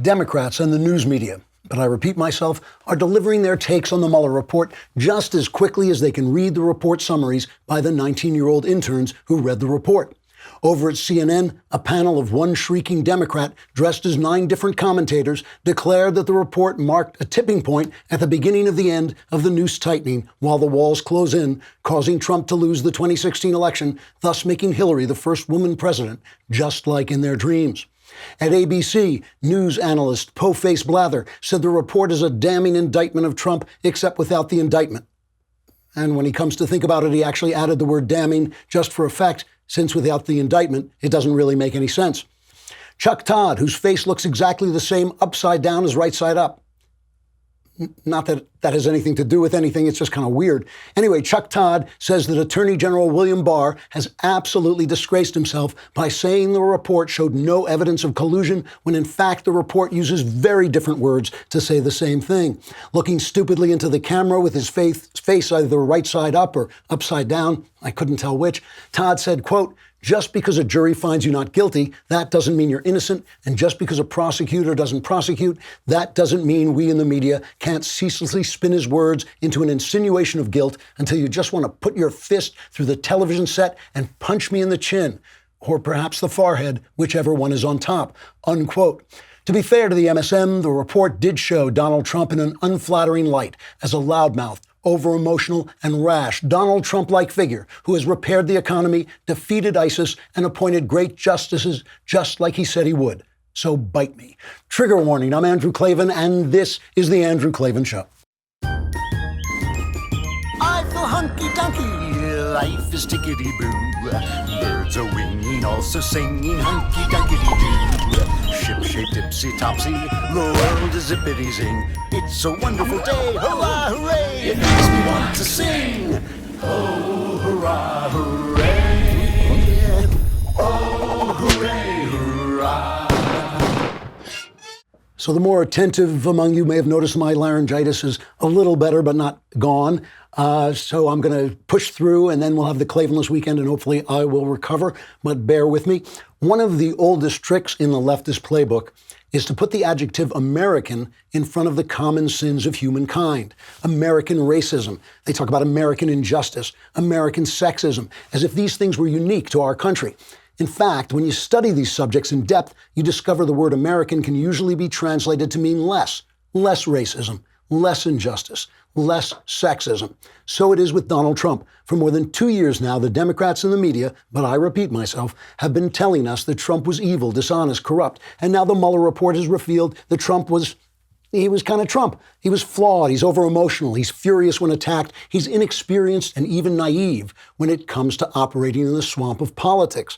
Democrats and the news media, but I repeat myself, are delivering their takes on the Mueller report just as quickly as they can read the report summaries by the 19-year-old interns who read the report. Over at CNN, a panel of one shrieking Democrat dressed as 9 different commentators declared that the report marked a tipping point at the beginning of the end of the noose tightening while the walls close in, causing Trump to lose the 2016 election, thus making Hillary the first woman president, just like in their dreams. At ABC, news analyst Po-Face Blather said the report is a damning indictment of Trump, except without the indictment. And when he comes to think about it, he actually added the word damning just for effect, since without the indictment, it doesn't really make any sense. Chuck Todd, whose face looks exactly the same upside down as right side up. Not that that has anything to do with anything, it's just kind of weird. Anyway, Chuck Todd says that Attorney General William Barr has absolutely disgraced himself by saying the report showed no evidence of collusion, when in fact the report uses very different words to say the same thing. Looking stupidly into the camera with his face either right side up or upside down, I couldn't tell which, Todd said, quote, "Just because a jury finds you not guilty, that doesn't mean you're innocent. And just because a prosecutor doesn't prosecute, that doesn't mean we in the media can't ceaselessly spin his words into an insinuation of guilt until you just want to put your fist through the television set and punch me in the chin, or perhaps the forehead, whichever one is on top," unquote. To be fair to the MSM, the report did show Donald Trump in an unflattering light as a loudmouth, over-emotional, and rash Donald Trump-like figure who has repaired the economy, defeated ISIS, and appointed great justices just like he said he would. So bite me. Trigger warning, I'm Andrew Klavan, and this is The Andrew Klavan Show. I feel hunky-dunky, life is tickety-boo. Birds are winging, also singing hunky-dunky-doo. Ship-shaped, ipsy-topsy, the world is zippity-zing. It's a wonderful day, hurrah, hooray! It makes me want to sing. Oh, hurrah, hooray! Oh, hooray, hurrah! So the more attentive among you may have noticed my laryngitis is a little better, but not gone. So I'm going to push through, and then we'll have the Klavanless weekend, and hopefully I will recover, but bear with me. One of the oldest tricks in the leftist playbook is to put the adjective American in front of the common sins of humankind. American racism. They talk about American injustice, American sexism, as if these things were unique to our country. In fact, when you study these subjects in depth, you discover the word American can usually be translated to mean less racism, less injustice, less sexism. So it is with Donald Trump. For more than 2 years now, the Democrats and the media, but I repeat myself, have been telling us that Trump was evil, dishonest, corrupt. And now the Mueller report has revealed that Trump was kind of Trump. He was flawed. He's over-emotional. He's furious when attacked. He's inexperienced and even naive when it comes to operating in the swamp of politics.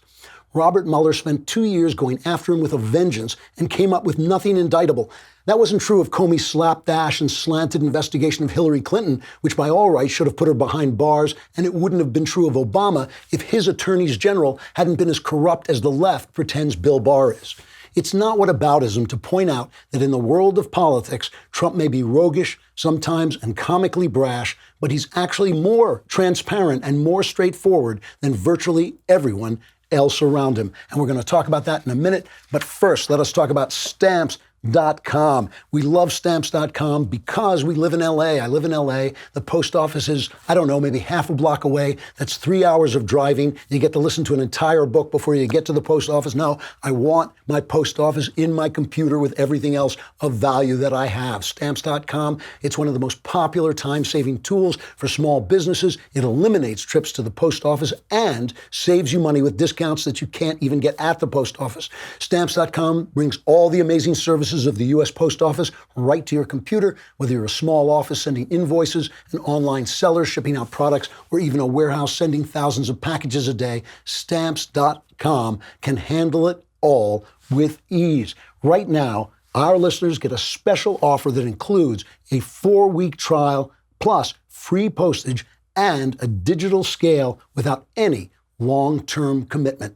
Robert Mueller spent 2 years going after him with a vengeance and came up with nothing indictable. That wasn't true of Comey's slapdash and slanted investigation of Hillary Clinton, which by all rights should have put her behind bars, and it wouldn't have been true of Obama if his attorneys general hadn't been as corrupt as the left pretends Bill Barr is. It's not whataboutism to point out that in the world of politics, Trump may be roguish sometimes and comically brash, but he's actually more transparent and more straightforward than virtually everyone else around him. And we're going to talk about that in a minute. But first, let us talk about Stamps.com. We love Stamps.com because we live in LA. I live in LA. The post office is, I don't know, maybe half a block away. That's 3 hours of driving. You get to listen to an entire book before you get to the post office. No, I want my post office in my computer with everything else of value that I have. Stamps.com, it's one of the most popular time-saving tools for small businesses. It eliminates trips to the post office and saves you money with discounts that you can't even get at the post office. Stamps.com brings all the amazing services of the U.S. Post Office right to your computer, whether you're a small office sending invoices, an online seller shipping out products, or even a warehouse sending thousands of packages a day. Stamps.com can handle it all with ease. Right now, our listeners get a special offer that includes a 4-week trial plus free postage and a digital scale without any long-term commitment.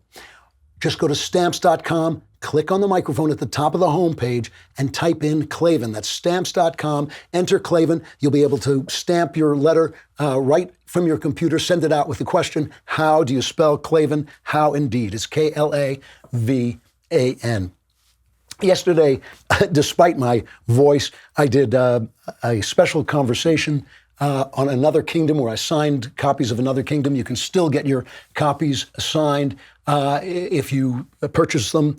Just go to Stamps.com, click on the microphone at the top of the homepage, and type in Klavan. That's Stamps.com. Enter Klavan. You'll be able to stamp your letter right from your computer. Send it out with the question, how do you spell Klavan? How indeed. It's Klavan. Yesterday, despite my voice, I did a special conversation on Another Kingdom where I signed copies of Another Kingdom. You can still get your copies signed if you purchase them.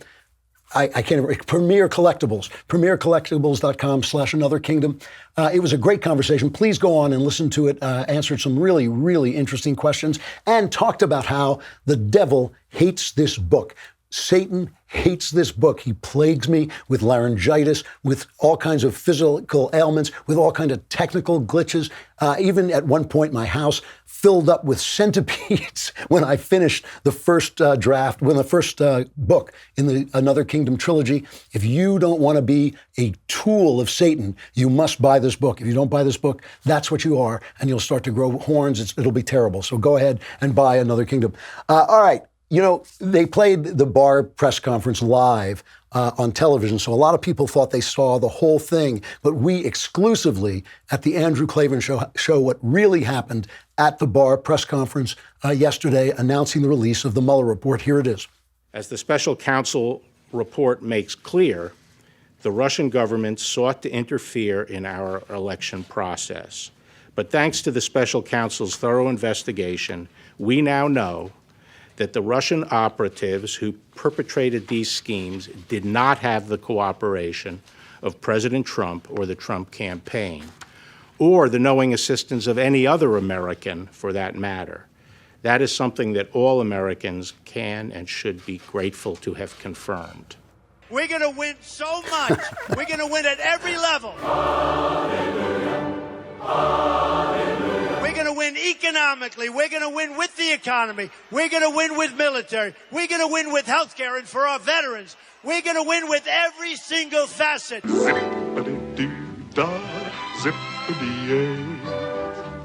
I can't remember. Premier Collectibles, premiercollectibles.com/Another Kingdom. It was a great conversation. Please go on and listen to it. Answered some really, really interesting questions and talked about how the devil hates this book. Satan hates this book. He plagues me with laryngitis, with all kinds of physical ailments, with all kinds of technical glitches. Even at one point, my house filled up with centipedes when I finished the first draft, when the first book in the Another Kingdom trilogy. If you don't want to be a tool of Satan, you must buy this book. If you don't buy this book, that's what you are, and you'll start to grow horns. It'll be terrible. So go ahead and buy Another Kingdom. All right. You know, they played the Barr press conference live on television, so a lot of people thought they saw the whole thing. But we exclusively at the Andrew Klavan show what really happened at the Barr press conference yesterday, announcing the release of the Mueller report. Here it is. As the special counsel report makes clear, the Russian government sought to interfere in our election process. But thanks to the special counsel's thorough investigation, we now know that the Russian operatives who perpetrated these schemes did not have the cooperation of President Trump or the Trump campaign, or the knowing assistance of any other American for that matter. That is something that all Americans can and should be grateful to have confirmed. We're going to win so much. We're going to win at every level. Hallelujah. Hallelujah. We're going to win economically. We're going to win with the economy. We're going to win with military. We're going to win with health care and for our veterans. We're going to win with every single facet. Zippity-doo-dah, zippity-yay.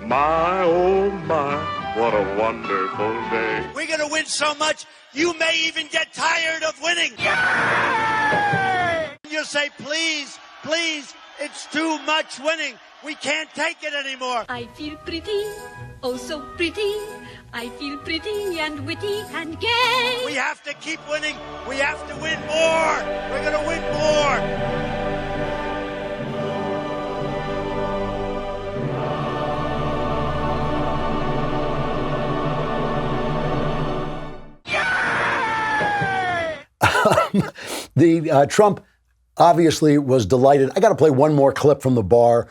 My, oh my, what a wonderful day. We're going to win so much, you may even get tired of winning. Yay! You'll say, please, please, it's too much winning. We can't take it anymore. I feel pretty, oh so pretty. I feel pretty and witty and gay. We have to keep winning. We have to win more. We're going to win more. Trump obviously was delighted. I got to play one more clip from the Barr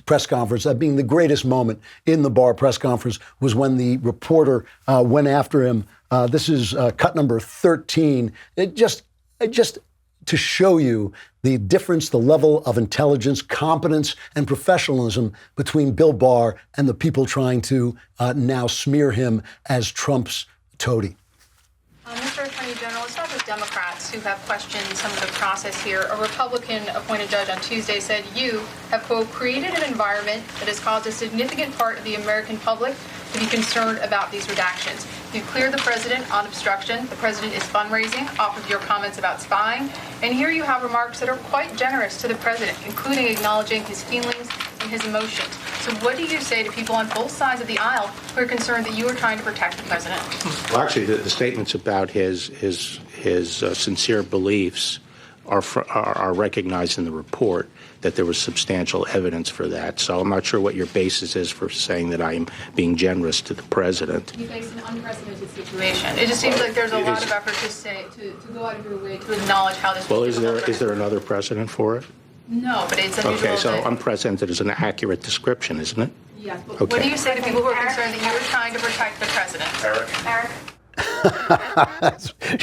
press conference. That being the greatest moment in the Barr press conference was when the reporter went after him. This is cut number 13. It just to show you the difference, the level of intelligence, competence, and professionalism between Bill Barr and the people trying to now smear him as Trump's toady. Mr. Attorney General, it's not just Democrats who have questioned some of the process here. A Republican-appointed judge on Tuesday said you have, quote, created an environment that has caused a significant part of the American public to be concerned about these redactions. You cleared the president on obstruction. The president is fundraising off of your comments about spying. And here you have remarks that are quite generous to the president, including acknowledging his feelings and his emotions. So what do you say to people on both sides of the aisle who are concerned that you are trying to protect the president? Well, actually, the statements about his sincere beliefs are recognized in the report, that there was substantial evidence for that. So I'm not sure what your basis is for saying that I am being generous to the president. You face an unprecedented situation. It just seems like there's a lot of effort to go out of your way to acknowledge how this. Well, is there another precedent for it? No, but it's unusual. Okay, so unprecedented is an accurate description, isn't it? Yes, but okay. What do you say to people who are concerned that you are trying to protect the president? Eric?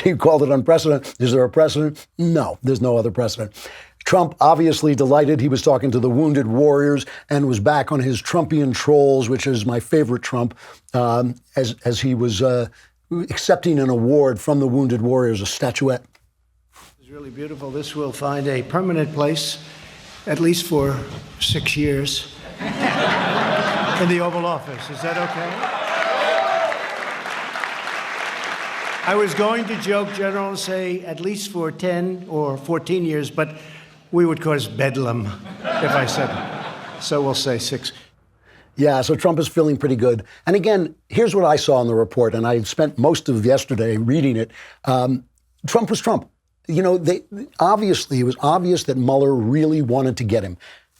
You called it unprecedented. Is there a precedent? No, there's no other precedent. Trump obviously delighted. He was talking to the wounded warriors and was back on his Trumpian trolls, which is my favorite Trump, as he was accepting an award from the wounded warriors, a statuette. It's really beautiful. This will find a permanent place, at least for 6 years, in the Oval Office. Is that okay? I was going to joke, General, and say at least for 10 or 14 years, but we would cause bedlam if I said it. So we'll say 6. Yeah, so Trump is feeling pretty good. And again, here's what I saw in the report, and I spent most of yesterday reading it. Trump was Trump. it was obvious that Mueller really wanted to get him.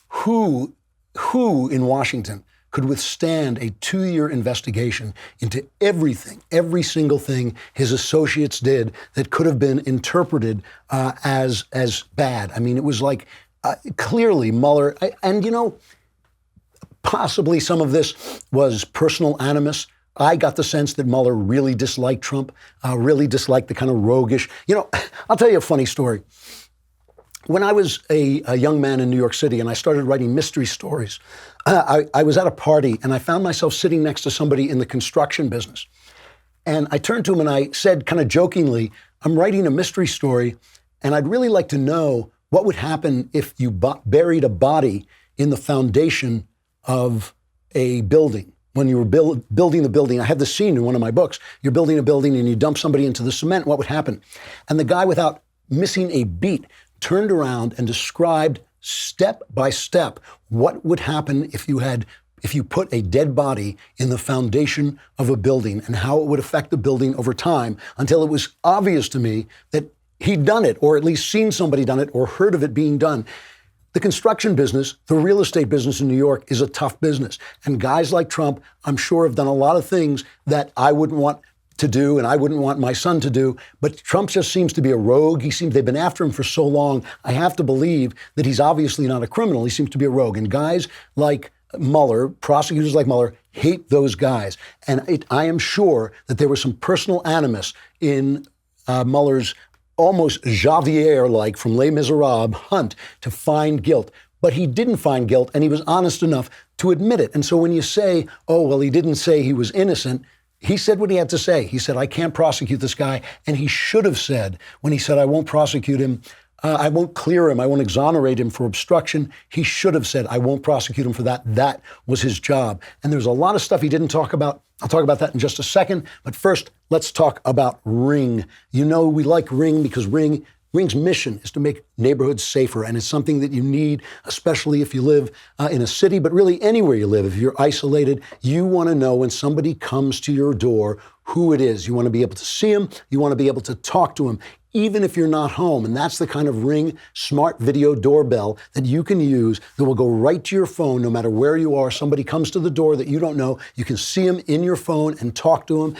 Who in Washington could withstand a 2-year investigation into everything, every single thing his associates did that could have been interpreted as bad? I mean, it was like clearly Mueller, possibly some of this was personal animus. I got the sense that Mueller really disliked Trump, really disliked the kind of roguish. I'll tell you a funny story. When I was a young man in New York City and I started writing mystery stories, I was at a party and I found myself sitting next to somebody in the construction business. And I turned to him and I said kind of jokingly, I'm writing a mystery story and I'd really like to know what would happen if you buried a body in the foundation of a building. When you were building the building, I have the scene in one of my books. You're building a building and you dump somebody into the cement, what would happen? And the guy, without missing a beat, turned around and described step by step what would happen if you put a dead body in the foundation of a building and how it would affect the building over time, until it was obvious to me that he'd done it, or at least seen somebody done it, or heard of it being done. The construction business, the real estate business in New York, is a tough business. And guys like Trump, I'm sure, have done a lot of things that I wouldn't want to do and I wouldn't want my son to do. But Trump just seems to be a rogue. They've been after him for so long. I have to believe that he's obviously not a criminal. He seems to be a rogue. And guys like Mueller, prosecutors like Mueller, hate those guys. And I am sure that there was some personal animus in Mueller's almost Javier-like, from Les Miserables, hunt to find guilt. But he didn't find guilt, and he was honest enough to admit it. And so when you say, oh, well, he didn't say he was innocent, he said what he had to say. He said, I can't prosecute this guy. And he should have said, when he said, I won't prosecute him, I won't clear him, I won't exonerate him for obstruction, he should have said, I won't prosecute him for that. That was his job. And there's a lot of stuff he didn't talk about. I'll talk about that in just a second. But first, let's talk about Ring. You know we like Ring because Ring's mission is to make neighborhoods safer, and it's something that you need, especially if you live in a city, but really anywhere you live. If you're isolated, you want to know when somebody comes to your door who it is. You want to be able to see them. You want to be able to talk to them, even if you're not home. And that's the kind of Ring smart video doorbell that you can use that will go right to your phone no matter where you are. Somebody comes to the door that you don't know. You can see them in your phone and talk to them.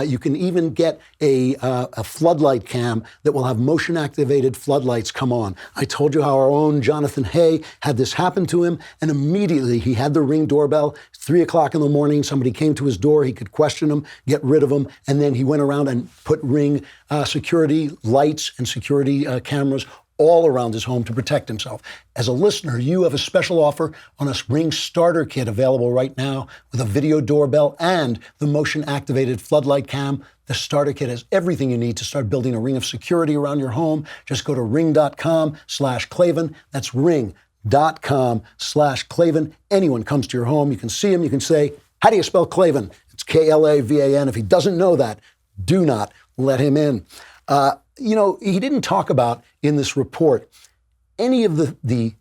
You can even get a floodlight cam that will have motion-activated floodlights come on. I told you how our own Jonathan Hay had this happen to him, and immediately he had the Ring doorbell. 3 o'clock in the morning, somebody came to his door. He could question them, get rid of them, and then he went around and put Ring security lights and security cameras all around his home to protect himself. As a listener, you have a special offer on a Ring starter kit available right now with a video doorbell and the motion-activated floodlight cam. The starter kit has everything you need to start building a ring of security around your home. Just go to ring.com/Klavan. That's ring.com/Klavan. Anyone comes to your home, you can see him, you can say, how do you spell Klavan? It's Klavan. If he doesn't know that, do not let him in. He didn't talk about in this report any of the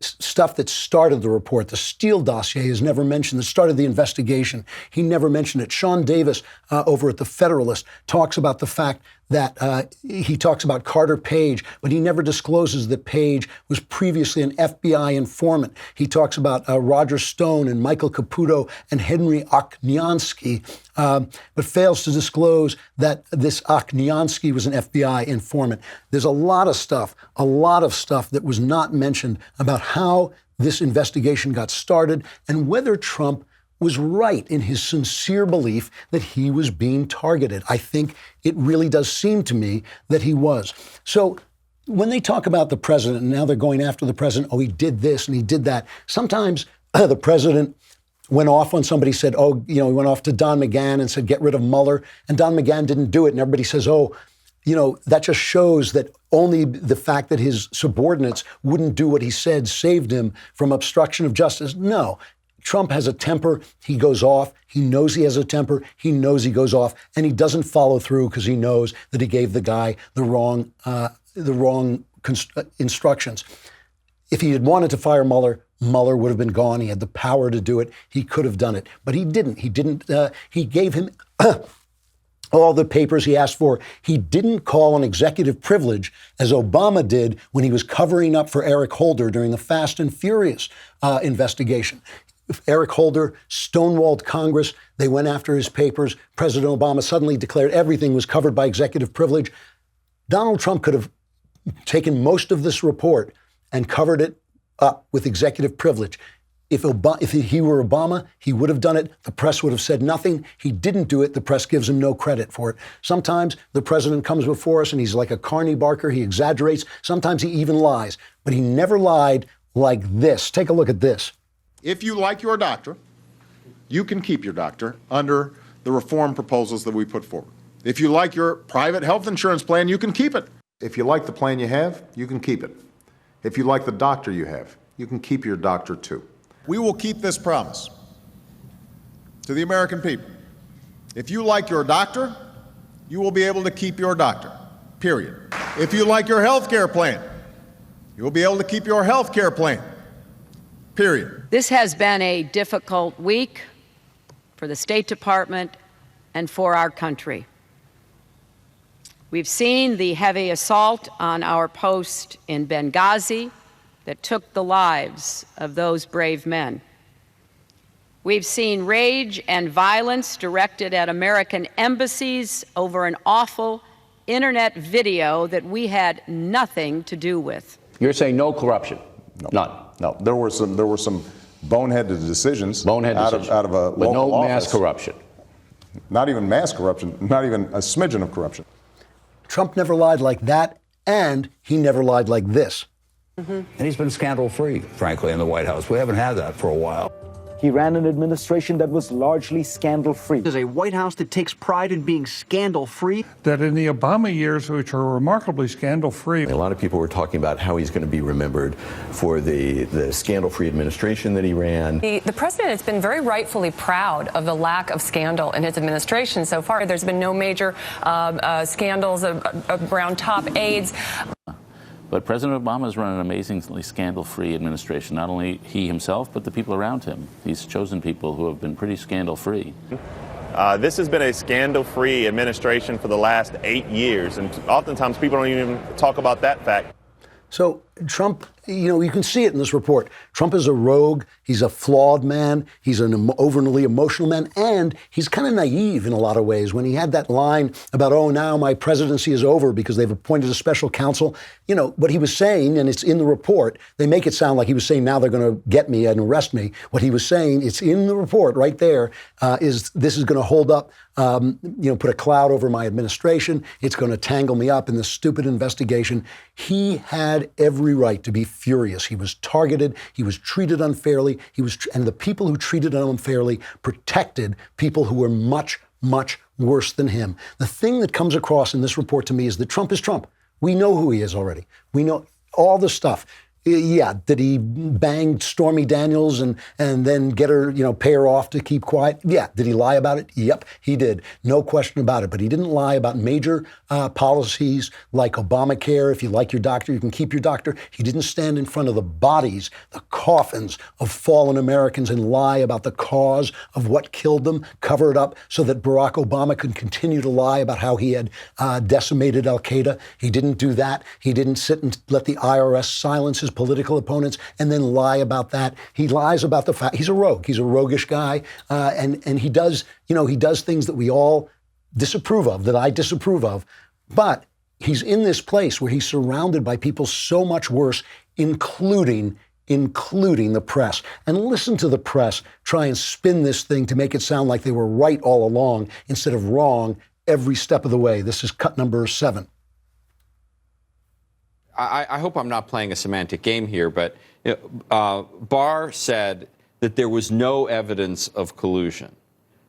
stuff that started the report. The Steele dossier is never mentioned. The start of the investigation, he never mentioned it. Sean Davis over at The Federalist talks about the fact that he talks about Carter Page, but he never discloses that Page was previously an FBI informant. He talks about Roger Stone and Michael Caputo and Henry Okniansky, but fails to disclose that this Okniansky was an FBI informant. There's a lot of stuff that was not mentioned about how this investigation got started and whether Trump was right in his sincere belief that he was being targeted. I think it really does seem to me that he was. So when they talk about the president, and now they're going after the president, oh, he did this and he did that. Sometimes the president went off on somebody, said, he went off to Don McGahn and said, get rid of Mueller. And Don McGahn didn't do it. And everybody says, that just shows that only the fact that his subordinates wouldn't do what he said saved him from obstruction of justice. No. Trump has a temper. He goes off. He knows he has a temper. He knows he goes off, and he doesn't follow through because he knows that he gave the guy the wrong instructions. If he had wanted to fire Mueller, Mueller would have been gone. He had the power to do it. He could have done it, but he didn't. He didn't. He gave him all the papers he asked for. He didn't call on executive privilege as Obama did when he was covering up for Eric Holder during the Fast and Furious investigation. Eric Holder stonewalled Congress. They went after his papers. President Obama suddenly declared everything was covered by executive privilege. Donald Trump could have taken most of this report and covered it up with executive privilege. If he were Obama, he would have done it. The press would have said nothing. He didn't do it. The press gives him no credit for it. Sometimes the president comes before us and he's like a carny barker. He exaggerates. Sometimes he even lies. But he never lied like this. Take a look at this. If you like your doctor, you can keep your doctor under the reform proposals that we put forward. If you like your private health insurance plan, you can keep it. If you like the plan you have, you can keep it. If you like the doctor you have, you can keep your doctor too. We will keep this promise to the American people. If you like your doctor, you will be able to keep your doctor, period. If you like your health care plan, you will be able to keep your health care plan, period. This has been a difficult week for the State Department and for our country. We've seen the heavy assault on our post in Benghazi that took the lives of those brave men. We've seen rage and violence directed at American embassies over an awful internet video that we had nothing to do with. You're saying no corruption? No. None? No, there were some boneheaded decisions out of a but local no office. mass corruption? Not even mass corruption, not even a smidgen of corruption. Trump never lied like that, and he never lied like this. And he's been scandal-free, frankly, in the White House. We haven't had that for a while. He ran an administration that was largely scandal-free. There's a White House that takes pride in being scandal-free. That in the Obama years, which are remarkably scandal-free. A lot of people were talking about how he's going to be remembered for the scandal-free administration that he ran. The president has been very rightfully proud of the lack of scandal in his administration so far. There's been no major scandals around top aides. But President Obama has run an amazingly scandal-free administration, not only he himself, but the people around him. He's chosen people who have been pretty scandal-free. This has been a scandal-free administration for the last 8 years, and oftentimes people don't even talk about that fact. So Trump, you can see it in this report. Trump is a rogue. He's a flawed man. He's an overly emotional man. And he's kind of naive in a lot of ways. When he had that line about, oh, now my presidency is over because they've appointed a special counsel. What he was saying, and it's in the report, they make it sound like he was saying now they're going to get me and arrest me. What he was saying, it's in the report right there, is this is going to hold up, put a cloud over my administration. It's going to tangle me up in this stupid investigation. He had every right to be furious. He was targeted. He was treated unfairly. And the people who treated him unfairly protected people who were much, much worse than him. The thing that comes across in this report to me is that Trump is Trump. We know who he is already. We know all the stuff. Yeah, did he bang Stormy Daniels and then get her, pay her off to keep quiet? Yeah. Did he lie about it? Yep, he did. No question about it. But he didn't lie about major policies like Obamacare. If you like your doctor, you can keep your doctor. He didn't stand in front of the bodies, the coffins of fallen Americans and lie about the cause of what killed them, cover it up so that Barack Obama could continue to lie about how he had decimated al-Qaeda. He didn't do that. He didn't sit and let the IRS silence his political opponents and then lie about that. He lies about the fact he's a rogue. He's a roguish guy, and he does things that we all disapprove of, that I disapprove of. But he's in this place where he's surrounded by people so much worse, including the press. And listen to the press try and spin this thing to make it sound like they were right all along instead of wrong every step of the way. This is cut number 7. I hope I'm not playing a semantic game here, but Barr said that there was no evidence of collusion.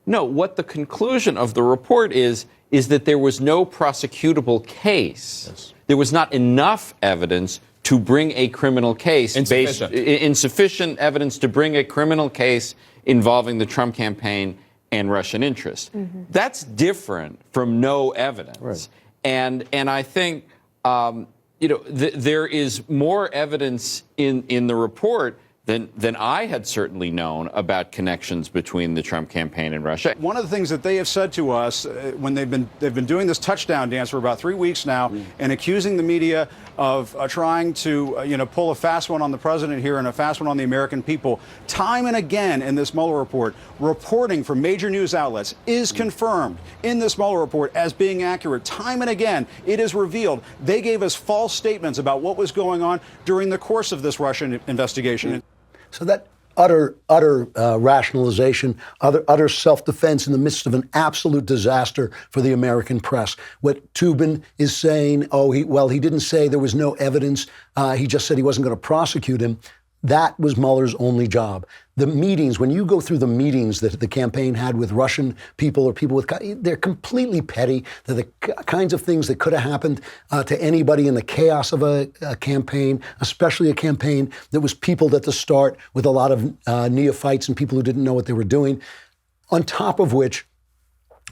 No, what the conclusion of the report is that there was no prosecutable case. Yes. There was not enough evidence to bring a criminal case. Insufficient evidence to bring a criminal case involving the Trump campaign and Russian interest. Mm-hmm. That's different from no evidence. Right. And I think there is more evidence in the report than I had certainly known about connections between the Trump campaign and Russia. One of the things that they have said to us when they've been doing this touchdown dance for about 3 weeks now and accusing the media of trying to pull a fast one on the president here and a fast one on the American people, time and again in this Mueller report, reporting from major news outlets is confirmed in this Mueller report as being accurate. Time and again, it is revealed they gave us false statements about what was going on during the course of this Russian investigation. So that utter rationalization, utter self-defense in the midst of an absolute disaster for the American press. What Toobin is saying, he didn't say there was no evidence. He just said he wasn't going to prosecute him. That was Mueller's only job. The meetings, when you go through the meetings that the campaign had with Russian people or people with, they're completely petty. They're the kinds of things that could have happened to anybody in the chaos of a campaign, especially a campaign that was peopled at the start with a lot of neophytes and people who didn't know what they were doing. On top of which,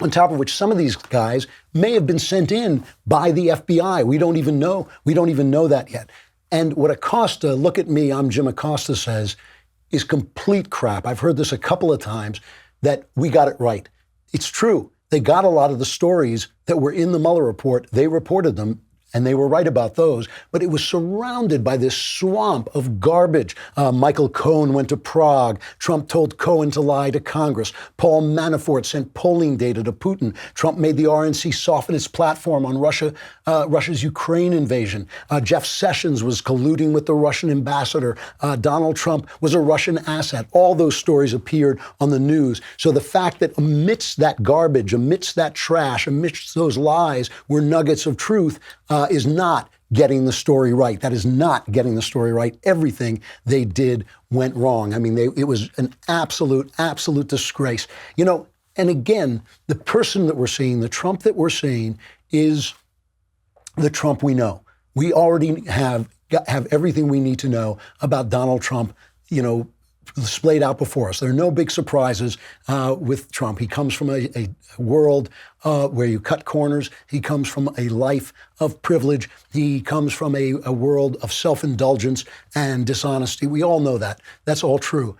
some of these guys may have been sent in by the FBI. We don't even know. We don't even know that yet. And what Acosta, look at me, I'm Jim Acosta, says is complete crap. I've heard this a couple of times, that we got it right. It's true. They got a lot of the stories that were in the Mueller report. They reported them, and they were right about those. But it was surrounded by this swamp of garbage. Michael Cohen went to Prague. Trump told Cohen to lie to Congress. Paul Manafort sent polling data to Putin. Trump made the RNC soften its platform on Russia's Ukraine invasion. Jeff Sessions was colluding with the Russian ambassador. Donald Trump was a Russian asset. All those stories appeared on the news. So the fact that amidst that garbage, amidst that trash, amidst those lies were nuggets of truth is not getting the story right. That is not getting the story right. Everything they did went wrong. I mean, it was an absolute disgrace. And again, the person that we're seeing, the Trump that we're seeing, is the Trump we know. We already have everything we need to know about Donald Trump, displayed out before us. There are no big surprises with Trump. He comes from a world where you cut corners. He comes from a life of privilege. He comes from a world of self-indulgence and dishonesty. We all know that. That's all true.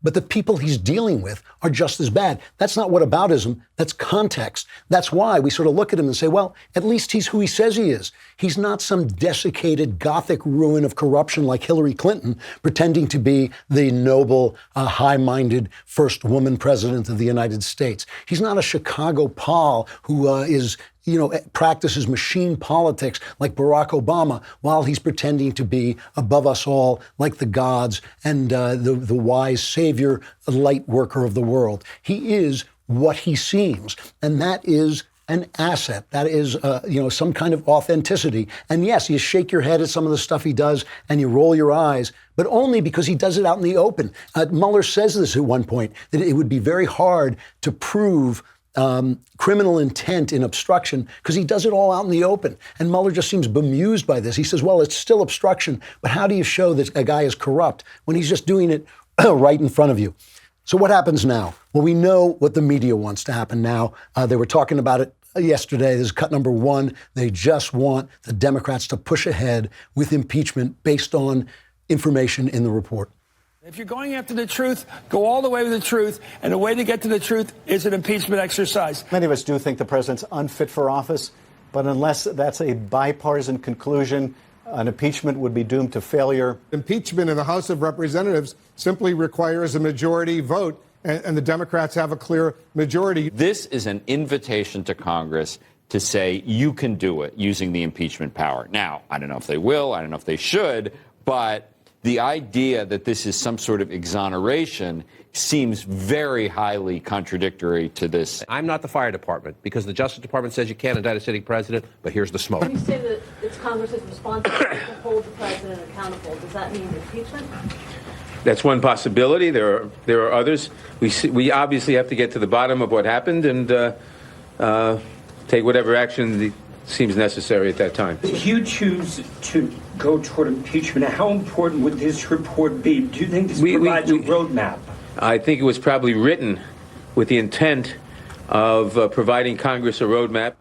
But the people he's dealing with are just as bad. That's not whataboutism. That's context. That's why we sort of look at him and say, well, at least he's who he says he is. He's not some desiccated Gothic ruin of corruption like Hillary Clinton, pretending to be the noble, high-minded first woman president of the United States. He's not a Chicago Paul who practices machine politics like Barack Obama while he's pretending to be above us all like the gods and the wise savior, light worker of the world. He is what he seems, and that is an asset. That is, some kind of authenticity. And yes, you shake your head at some of the stuff he does and you roll your eyes, but only because he does it out in the open. Mueller says this at one point, that it would be very hard to prove criminal intent in obstruction because he does it all out in the open. And Mueller just seems bemused by this. He says, well, it's still obstruction, but how do you show that a guy is corrupt when he's just doing it right in front of you? So what happens now? Well, we know what the media wants to happen now. They were talking about it yesterday. This is cut number one. They just want the Democrats to push ahead with impeachment based on information in the report. If you're going after the truth, go all the way with the truth. And the way to get to the truth is an impeachment exercise. Many of us do think the president's unfit for office, but unless that's a bipartisan conclusion, an impeachment would be doomed to failure. Impeachment in the House of Representatives simply requires a majority vote, and the Democrats have a clear majority. This is an invitation to Congress to say you can do it using the impeachment power. Now, I don't know if they will, I don't know if they should, but the idea that this is some sort of exoneration seems very highly contradictory to this. I'm not the fire department because the Justice Department says you can't indict a sitting president, but here's the smoke. You say that it's Congress's responsibility to hold the president accountable. Does that mean impeachment? That's one possibility. There are others. We obviously have to get to the bottom of what happened and take whatever action seems necessary at that time. If you choose to go toward impeachment, how important would this report be? Do you think this provides a roadmap? I think it was probably written with the intent of providing Congress a roadmap.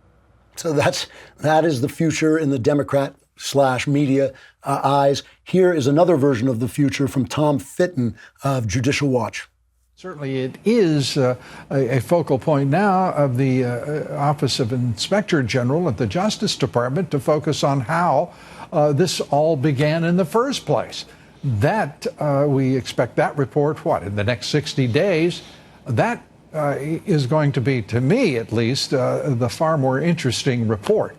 So that is the future in the Democrat/media eyes. Here is another version of the future from Tom Fitton of Judicial Watch. Certainly it is a focal point now of the Office of Inspector General at the Justice Department to focus on how this all began in the first place. That we expect that report, in the next 60 days. That is going to be, to me at least, the far more interesting report.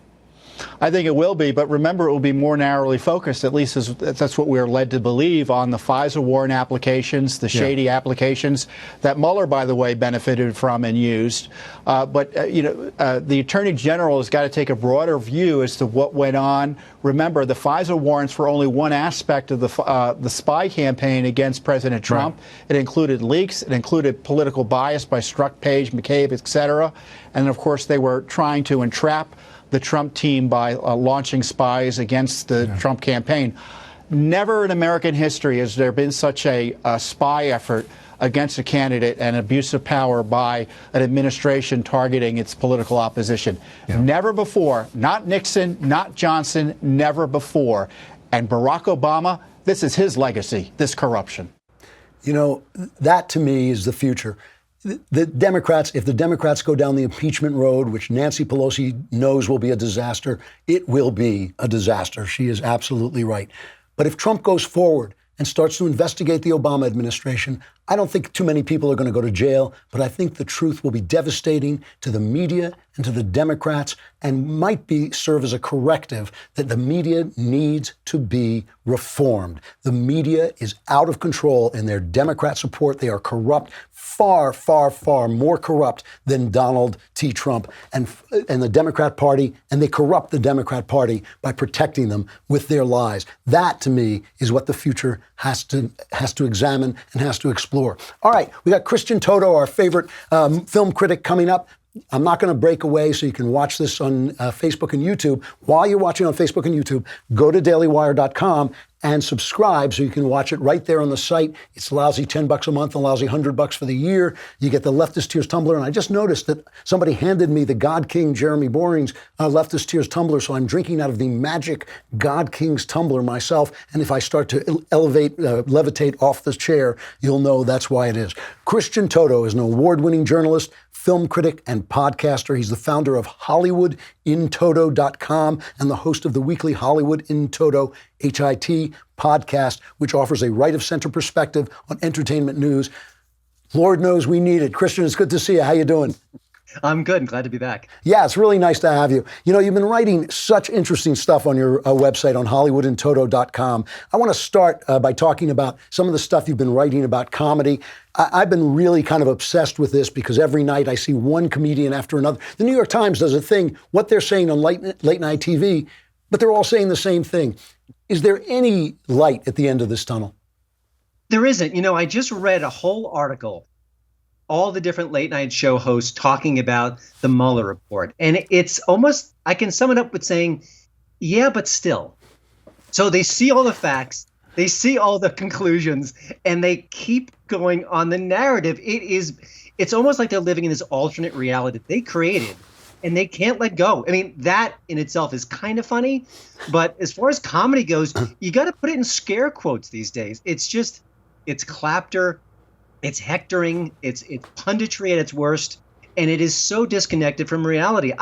I think it will be, but remember, it will be more narrowly focused, at least that's what we're led to believe, on the FISA warrant applications, the shady applications that Mueller, by the way, benefited from and used. The Attorney General has got to take a broader view as to what went on. Remember, the FISA warrants were only one aspect of the spy campaign against President Trump. Right. It included leaks. It included political bias by Strzok, Page, McCabe, et cetera. And, of course, they were trying to entrap the Trump team by launching spies against the Trump campaign. Never in American history has there been such a spy effort against a candidate and abuse of power by an administration targeting its political opposition. Yeah. Never before. Not Nixon, not Johnson, never before. And Barack Obama, this is his legacy, this corruption. You know, that to me is the future. The Democrats, if the Democrats go down the impeachment road, which Nancy Pelosi knows will be a disaster, it will be a disaster. She is absolutely right. But if Trump goes forward and starts to investigate the Obama administration, I don't think too many people are going to go to jail, but I think the truth will be devastating to the media and to the Democrats and might serve as a corrective that the media needs to be reformed. The media is out of control in their Democrat support. They are corrupt, far, far, far more corrupt than Donald T. Trump and the Democrat Party, and they corrupt the Democrat Party by protecting them with their lies. That, to me, is what the future has to examine and has to explore. All right, we got Christian Toto, our favorite film critic, coming up. I'm not going to break away, so you can watch this on Facebook and YouTube. While you're watching on Facebook and YouTube, go to dailywire.com and subscribe so you can watch it right there on the site. It's a lousy $10 a month, a lousy $100 for the year. You get the Leftist Tears tumbler, and I just noticed that somebody handed me the God King Jeremy Boring's Leftist Tears tumbler, so I'm drinking out of the magic God King's tumbler myself, and if I start to levitate off the chair, you'll know that's why it is. Christian Toto is an award-winning journalist, film critic, and podcaster. He's the founder of HollywoodInToto.com and the host of the weekly Hollywood in Toto, HIT podcast, which offers a right-of-center perspective on entertainment news. Lord knows we need it. Christian, it's good to see you. How you doing? I'm good. I'm glad to be back. Yeah, it's really nice to have you. You know, you've been writing such interesting stuff on your website on HollywoodInToto.com. I want to start by talking about some of the stuff you've been writing about comedy. I've been really kind of obsessed with this because every night I see one comedian after another. The New York Times does a thing, what they're saying on late night TV, but they're all saying the same thing. Is there any light at the end of this tunnel? There isn't. You know, I just read a whole article, all the different late night show hosts talking about the Mueller report. And it's almost, I can sum it up with saying, yeah, but still. So they see all the facts, they see all the conclusions, and they keep going on the narrative. It's almost like they're living in this alternate reality that they created, and they can't let go. I mean, that in itself is kind of funny. But as far as comedy goes, you got to put it in scare quotes these days. It's just, it's clapter. It's hectoring, it's punditry at its worst, and it is so disconnected from reality.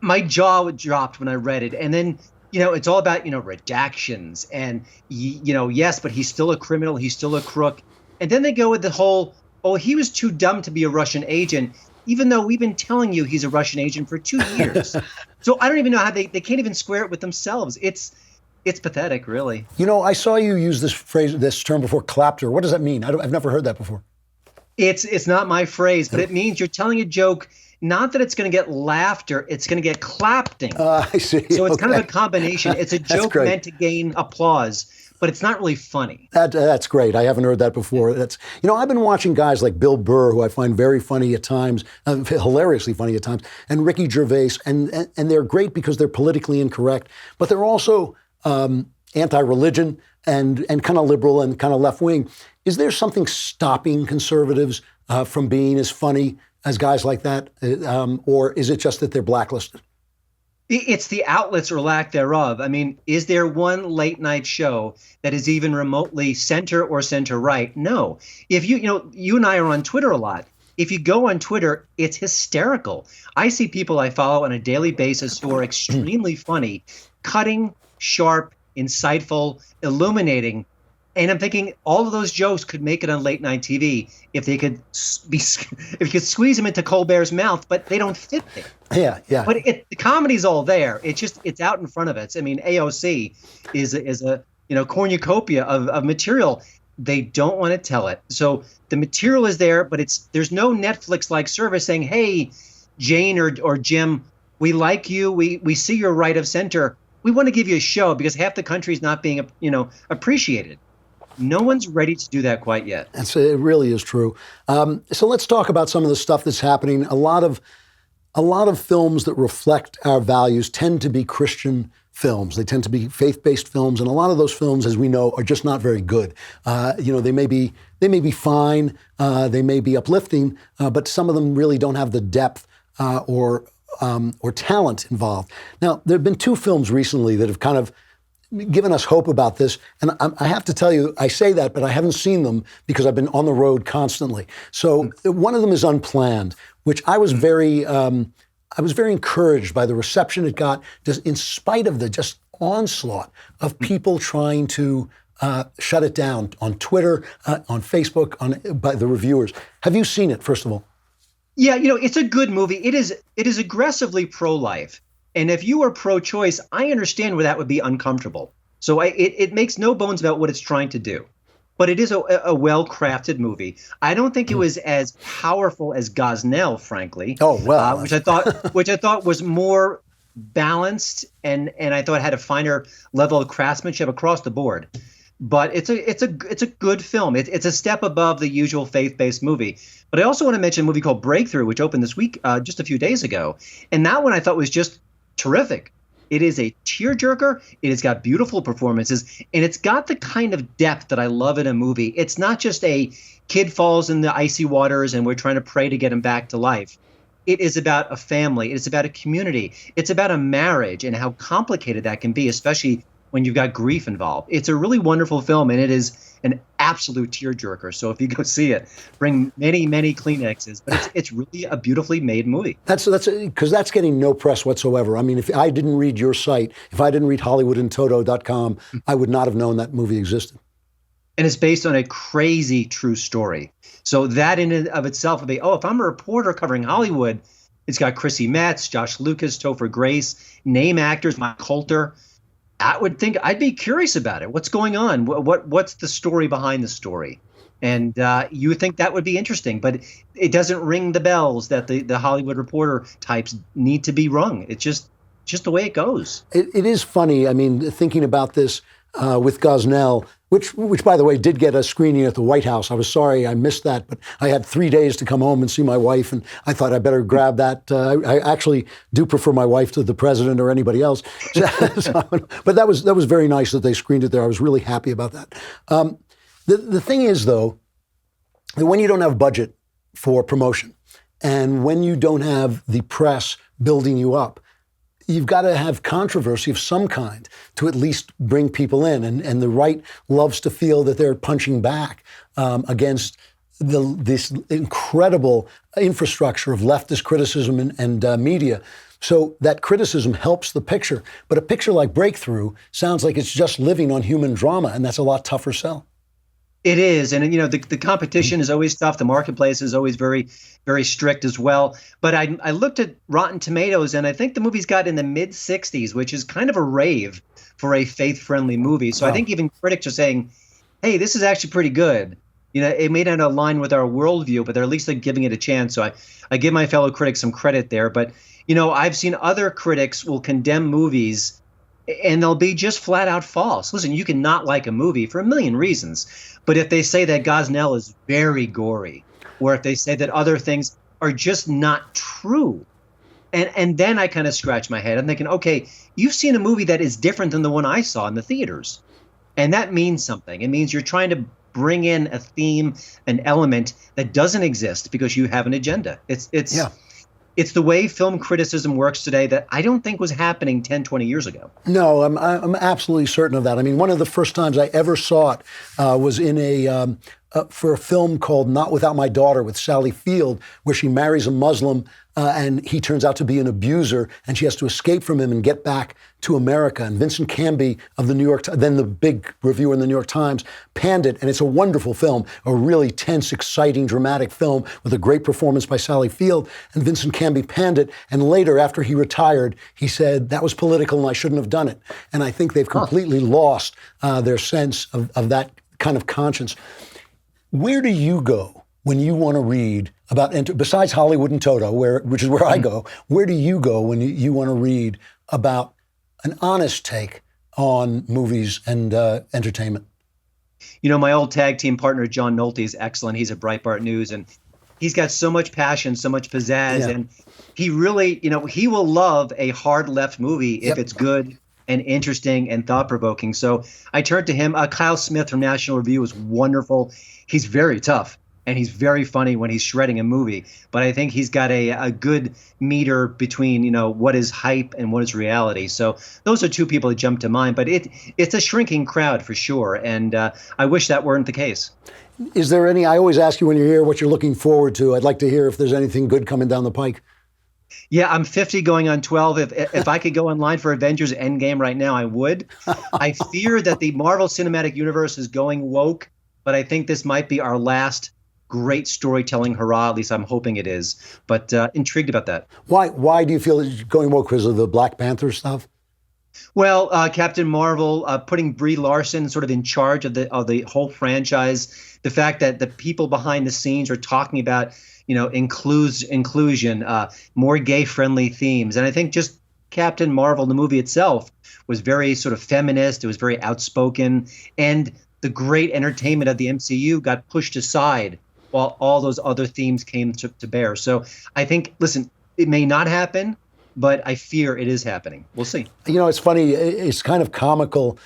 My jaw dropped when I read it. And then, you know, it's all about, you know, redactions and, you know, yes, but he's still a criminal, he's still a crook. And then they go with the whole, oh, he was too dumb to be a Russian agent, even though we've been telling you he's a Russian agent for 2 years. So I don't even know how they can't even square it with themselves. It's pathetic, really. You know, I saw you use this term before, clapter. What does that mean? I've never heard that before. It's not my phrase, but it means you're telling a joke, not that it's going to get laughter, it's going to get clapping. I see. So it's kind of a combination. It's a joke meant to gain applause, but it's not really funny. That's great. I haven't heard that before. I've been watching guys like Bill Burr, who I find very funny at times, hilariously funny at times, and Ricky Gervais, and they're great because they're politically incorrect, but they're also anti-religion and kind of liberal and kind of left-wing. Is there something stopping conservatives from being as funny as guys like that? Or is it just that they're blacklisted? It's the outlets or lack thereof. I mean, is there one late night show that is even remotely center or center right? No. If you and I are on Twitter a lot. If you go on Twitter, it's hysterical. I see people I follow on a daily basis who are extremely funny, cutting, sharp, insightful, illuminating. And I'm thinking all of those jokes could make it on late night TV if they could if you could squeeze them into Colbert's mouth, but they don't fit there. Yeah. But the comedy's all there. It's out in front of us. I mean, AOC is a cornucopia of material. They don't want to tell it. So the material is there, but there's no Netflix-like service saying, "Hey, Jane or Jim, we like you. We see you're right of center. We want to give you a show because half the country is not being appreciated." No one's ready to do that quite yet. It really is true. So let's talk about some of the stuff that's happening. A lot of films that reflect our values tend to be Christian films. They tend to be faith-based films, and a lot of those films, as we know, are just not very good. They may be fine, they may be uplifting, but some of them really don't have the depth or talent involved. Now, there have been two films recently that have kind of given us hope about this. And I have to tell you, I say that, but I haven't seen them because I've been on the road constantly. So one of them is Unplanned, which I was very encouraged by the reception it got, just in spite of the just onslaught of people trying to shut it down on Twitter, on Facebook, by the reviewers. Have you seen it, first of all? Yeah, it's a good movie. It is aggressively pro-life. And if you are pro-choice, I understand where that would be uncomfortable. So it makes no bones about what it's trying to do. But it is a well-crafted movie. I don't think it was as powerful as Gosnell, frankly. Oh, well. Which I thought was more balanced and I thought had a finer level of craftsmanship across the board. But it's a good film. It's a step above the usual faith-based movie. But I also want to mention a movie called Breakthrough, which opened this week, just a few days ago. And that one I thought was just terrific. It is a tearjerker. It has got beautiful performances, and it's got the kind of depth that I love in a movie. It's not just a kid falls in the icy waters and we're trying to pray to get him back to life. It is about a family. It's about a community. It's about a marriage and how complicated that can be, especially when you've got grief involved. It's a really wonderful film, and it is an absolute tearjerker. So if you go see it, bring many, many Kleenexes. But it's really a beautifully made movie. That's because that's getting no press whatsoever. I mean, if I didn't read your site, if I didn't read HollywoodandToto.com, I would not have known that movie existed. And it's based on a crazy true story. So that in and of itself would be, if I'm a reporter covering Hollywood, it's got Chrissy Metz, Josh Lucas, Topher Grace, name actors, Mike Coulter. I would think I'd be curious about it. What's going on? What's the story behind the story? And you would think that would be interesting, but it doesn't ring the bells that the Hollywood reporter types need to be rung. It's just the way it goes. It is funny. I mean, thinking about this with Gosnell, which by the way did get a screening at the White House. I was sorry I missed that, but I had 3 days to come home and see my wife, and I thought I better grab that. I actually do prefer my wife to the president or anybody else. But that was very nice that they screened it there. I was really happy about that. The thing is, though, that when you don't have budget for promotion and when you don't have the press building you up, you've got to have controversy of some kind to at least bring people in. And the right loves to feel that they're punching back against this incredible infrastructure of leftist criticism and media. So that criticism helps the picture. But a picture like Breakthrough sounds like it's just living on human drama, and that's a lot tougher sell. It is. And, the competition is always tough. The marketplace is always very, very strict as well. But I looked at Rotten Tomatoes, and I think the movie's got in the mid-60s, which is kind of a rave for a faith-friendly movie. So I think even critics are saying, hey, this is actually pretty good. It may not align with our worldview, but they're at least giving it a chance. So I give my fellow critics some credit there. But, I've seen other critics will condemn movies and they'll be just flat out false. Listen, you can not like a movie for a million reasons. But if they say that Gosnell is very gory, or if they say that other things are just not true, and then I kind of scratch my head. I'm thinking, okay, you've seen a movie that is different than the one I saw in the theaters. And that means something. It means you're trying to bring in a theme, an element that doesn't exist because you have an agenda. it's the way film criticism works today that I don't think was happening 10, 20 years ago. No, I'm absolutely certain of that. I mean, one of the first times I ever saw it was in for a film called Not Without My Daughter with Sally Field, where she marries a Muslim and he turns out to be an abuser, and she has to escape from him and get back to America. And Vincent Canby of the New York, then the big reviewer in the New York Times, panned it, and it's a wonderful film, a really tense, exciting, dramatic film with a great performance by Sally Field. And Vincent Canby panned it, and later, after he retired, he said, that was political and I shouldn't have done it. And I think they've completely lost their sense of that kind of conscience. Where do you go when you want to read about, besides Hollywood and Toto, which is where I go, where do you go when you want to read about an honest take on movies and entertainment? You know, my old tag team partner, John Nolte, is excellent. He's at Breitbart News, and he's got so much passion, so much pizzazz, and he really, he will love a hard left movie if it's good and interesting and thought-provoking. So I turned to him. Kyle Smith from National Review is wonderful. He's very tough, and he's very funny when he's shredding a movie. But I think he's got a good meter between, what is hype and what is reality. So those are two people that jump to mind. But it's a shrinking crowd for sure, and I wish that weren't the case. Is there any, I always ask you when you're here what you're looking forward to. I'd like to hear if there's anything good coming down the pike. Yeah, I'm 50 going on 12. If I could go online for Avengers Endgame right now, I would. I fear that the Marvel Cinematic Universe is going woke, but I think this might be our last great storytelling hurrah. At least I'm hoping it is. But intrigued about that. Why do you feel it's going woke? Because of the Black Panther stuff? Well, Captain Marvel putting Brie Larson sort of in charge of the whole franchise. The fact that the people behind the scenes are talking about inclusion, more gay-friendly themes. And I think just Captain Marvel, the movie itself, was very sort of feminist. It was very outspoken. And the great entertainment of the MCU got pushed aside while all those other themes came to bear. So I think, listen, it may not happen, but I fear it is happening. We'll see. It's funny. It's kind of comical.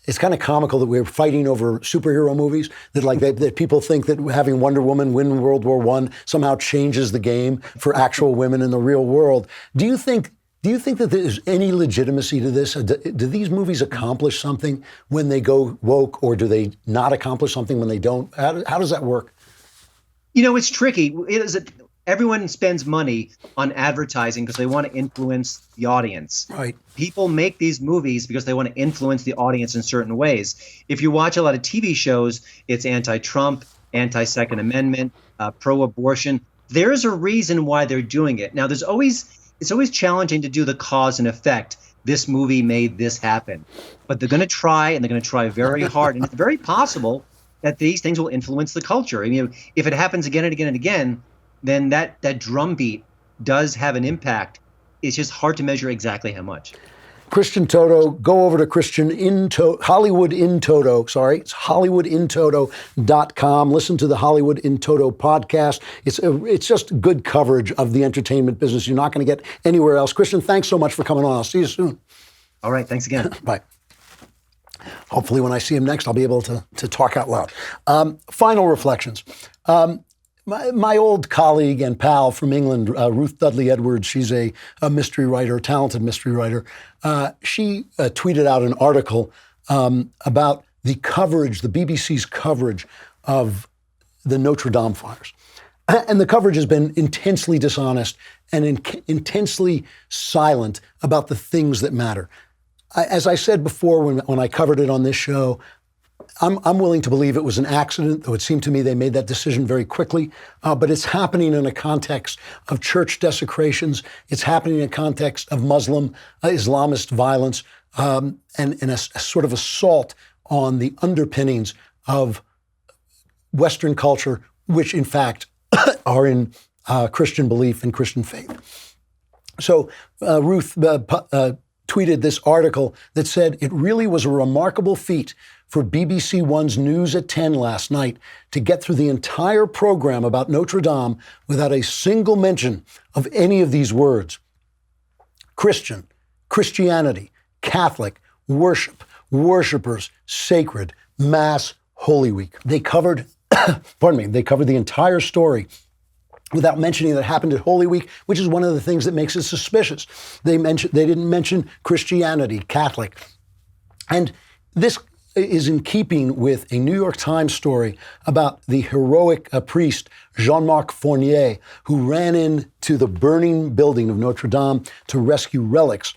It's kind of comical that we're fighting over superhero movies, that people think that having Wonder Woman win World War I somehow changes the game for actual women in the real world. Do you think that there's any legitimacy to this? Do these movies accomplish something when they go woke, or do they not accomplish something when they don't? How does that work? It's tricky. Everyone spends money on advertising because they want to influence the audience. Right. People make these movies because they want to influence the audience in certain ways. If you watch a lot of TV shows, it's anti-Trump, anti-Second Amendment, pro-abortion. There's a reason why they're doing it. Now, it's always challenging to do the cause and effect. This movie made this happen. But they're going to try, and they're going to try very hard. And it's very possible that these things will influence the culture. I mean, if it happens again and again and again, then that drumbeat does have an impact. It's just hard to measure exactly how much. Christian Toto, go over to Hollywood in Toto. It's HollywoodInToto.com. Listen to the Hollywood in Toto podcast. It's just good coverage of the entertainment business you're not going to get anywhere else. Christian, thanks so much for coming on. I'll see you soon. All right, thanks again. Bye. Hopefully when I see him next, I'll be able to talk out loud. Final reflections. My old colleague and pal from England, Ruth Dudley Edwards, she's a mystery writer, a talented mystery writer. She tweeted out an article about the coverage, the BBC's coverage of the Notre Dame fires. And the coverage has been intensely dishonest and intensely silent about the things that matter. As I said before when I covered it on this show, I'm willing to believe it was an accident, though it seemed to me they made that decision very quickly. But it's happening in a context of church desecrations. It's happening in a context of Muslim, Islamist violence, and a sort of assault on the underpinnings of Western culture, which in fact are in Christian belief and Christian faith. So Ruth tweeted this article that said, it really was a remarkable feat for BBC One's News at 10 last night to get through the entire program about Notre Dame without a single mention of any of these words. Christian, Christianity, Catholic, worship, worshipers, sacred, Mass, Holy Week. They covered, they covered the entire story without mentioning that it happened at Holy Week, which is one of the things that makes it suspicious. They didn't mention Christianity, Catholic. And this is in keeping with a New York Times story about the heroic priest Jean-Marc Fournier, who ran into the burning building of Notre Dame to rescue relics.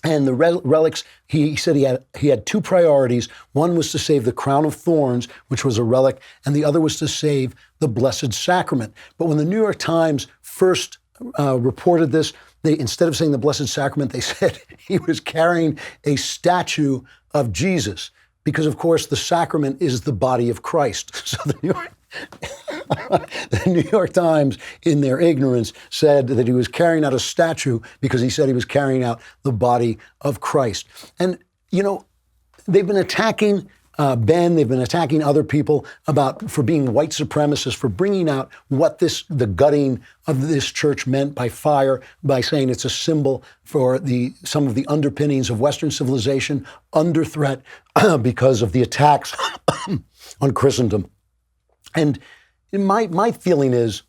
And the relics, he said he had two priorities. One was to save the crown of thorns, which was a relic, and the other was to save the Blessed Sacrament. But when the New York Times first reported this, instead of saying the Blessed Sacrament, they said he was carrying a statue of Jesus, because of course the sacrament is the body of Christ. So the New York Times, in their ignorance, said that he was carrying out a statue because he said he was carrying out the body of Christ. And, you know, they've been attacking Ben, they've been attacking other people for being white supremacists, for bringing out what the gutting of this church meant by fire, by saying it's a symbol for some of the underpinnings of Western civilization under threat because of the attacks on Christendom. And my feeling is,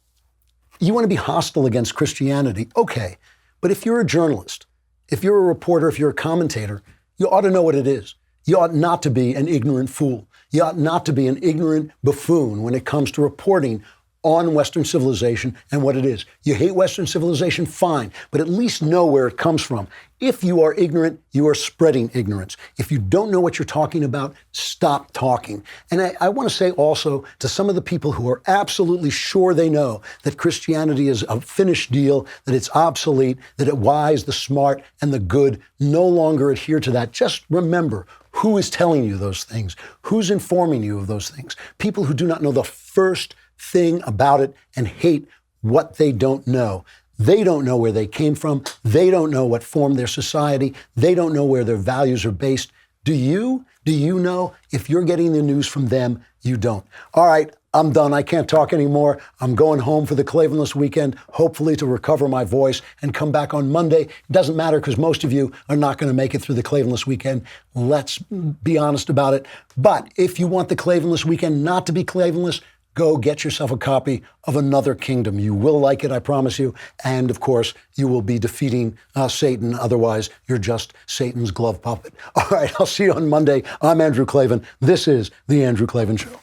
you want to be hostile against Christianity, okay, but if you're a journalist, if you're a reporter, if you're a commentator, you ought to know what it is. You ought not to be an ignorant fool. You ought not to be an ignorant buffoon when it comes to reporting on Western civilization and what it is. You hate Western civilization, fine, but at least know where it comes from. If you are ignorant, you are spreading ignorance. If you don't know what you're talking about, stop talking. And I want to say also to some of the people who are absolutely sure they know that Christianity is a finished deal, that it's obsolete, that the wise, the smart, and the good no longer adhere to that, just remember who is telling you those things, who's informing you of those things. People who do not know the first thing about it and hate what they don't know. They don't know where they came from. They don't know what formed their society. They don't know where their values are based. Do you? Do you know? If you're getting the news from them, you don't. All right, I'm done. I can't talk anymore. I'm going home for the Klavanless weekend, hopefully to recover my voice and come back on Monday. It doesn't matter because most of you are not going to make it through the Klavanless weekend. Let's be honest about it. But if you want the Klavanless weekend not to be Klavanless, go get yourself a copy of Another Kingdom. You will like it, I promise you. And of course, you will be defeating Satan. Otherwise, you're just Satan's glove puppet. All right, I'll see you on Monday. I'm Andrew Klavan. This is The Andrew Klavan Show.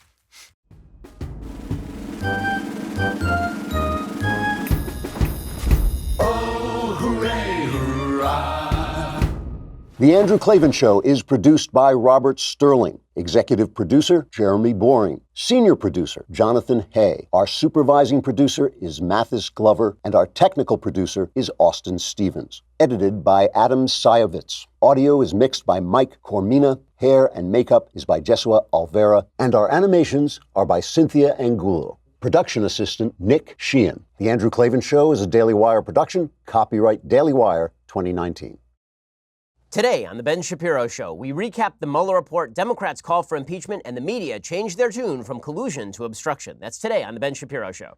The Andrew Klavan Show is produced by Robert Sterling. Executive producer, Jeremy Boring. Senior producer, Jonathan Hay. Our supervising producer is Mathis Glover, and our technical producer is Austin Stevens. Edited by Adam Sayevitz. Audio is mixed by Mike Cormina. Hair and makeup is by Jesua Alvera. And our animations are by Cynthia Angulo. Production assistant, Nick Sheehan. The Andrew Klavan Show is a Daily Wire production. Copyright Daily Wire 2019. Today on The Ben Shapiro Show, we recap the Mueller report, Democrats' call for impeachment, and the media changed their tune from collusion to obstruction. That's today on The Ben Shapiro Show.